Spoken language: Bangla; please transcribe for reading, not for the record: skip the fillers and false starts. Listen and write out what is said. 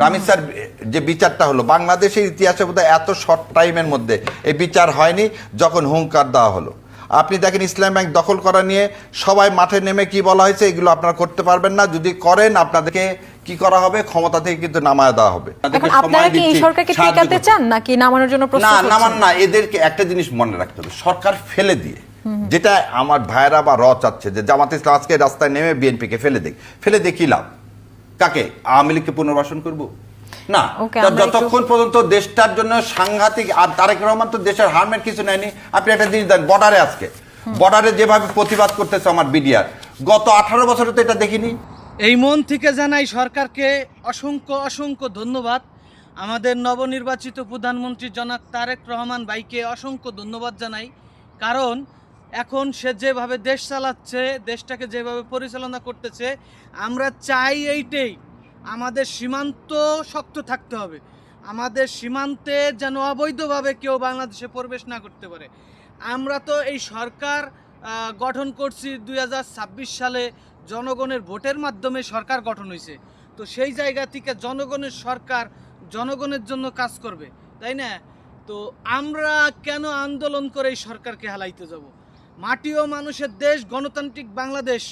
রামিজ স্যার যে বিচারটা হলো বাংলাদেশের ইতিহাসে বোধহয় এত শর্ট টাইমের মধ্যে এই বিচার হয়নি যখন হুঙ্কার দেওয়া হলো। আপনি দেখেন ইসলাম ব্যাংক দখল করা নিয়ে সবাই মাঠে নেমে কি বলা হয়েছে, এগুলো আপনারা করতে পারবেন না, যদি করেন আপনাদেরকে কি করা হবে, ক্ষমতা থেকে কিন্তু নামায় দেওয়া হবে। এখন আপনারা কি এই সরকারকে ঠেকাতে চান নাকি নামানোর জন্য প্রস্তুত? না, নামান না। এদেরকে একটা জিনিস মনে রাখতে হবে, সরকার ফেলে দিয়ে, যেটা আমার ভাইরা বা চাচ্ছে যে জামাত ইসলাম আজকে রাস্তায় নেমে বিএনপিকে ফেলে দিয়ে কি লাভ? কাকে? আওয়ামী লীগকে পুনর্বাসন করবো না। যতক্ষণ পর্যন্ত দেশটার জন্য সাংঘাতিক, আর তারেক রহমান তো দেশের হারমের কিছু নেয়নি। আপনি একটা জিনিস দেন, বর্ডারে যেভাবে প্রতিবাদ করতেছে আমার বিডিআর, গত 18 বছরে তো এটা দেখিনি। এই মন থেকে জানাই সরকারকে অসংখ্য অসংখ্য ধন্যবাদ। আমাদের নবনির্বাচিত প্রধানমন্ত্রী জনাব তারেক রহমান ভাইকে অসংখ্য ধন্যবাদ জানাই। কারণ এখন সে যেভাবে দেশ চালাচ্ছে, দেশটাকে যেভাবে পরিচালনা করতেছে, আমরা চাই এইটাই, আমাদের সীমান্ত শক্ত থাকতে হবে। আমাদের সীমান্তে যেন অবৈধভাবে কেউ বাংলাদেশে প্রবেশ না করতে পারে। আমরা তো এই সরকার গঠন করছি 2026 সালে, জনগণের ভোটের মাধ্যমে সরকার গঠন হয়েছে। তো সেই জায়গা থেকে জনগণের সরকার জনগণের জন্য কাজ করবে, তাই না? তো আমরা কেন আন্দোলন করে এই সরকারকে হালাইতে যাব? মাটি ও মানুষের দেশ, গণতান্ত্রিক বাংলাদেশ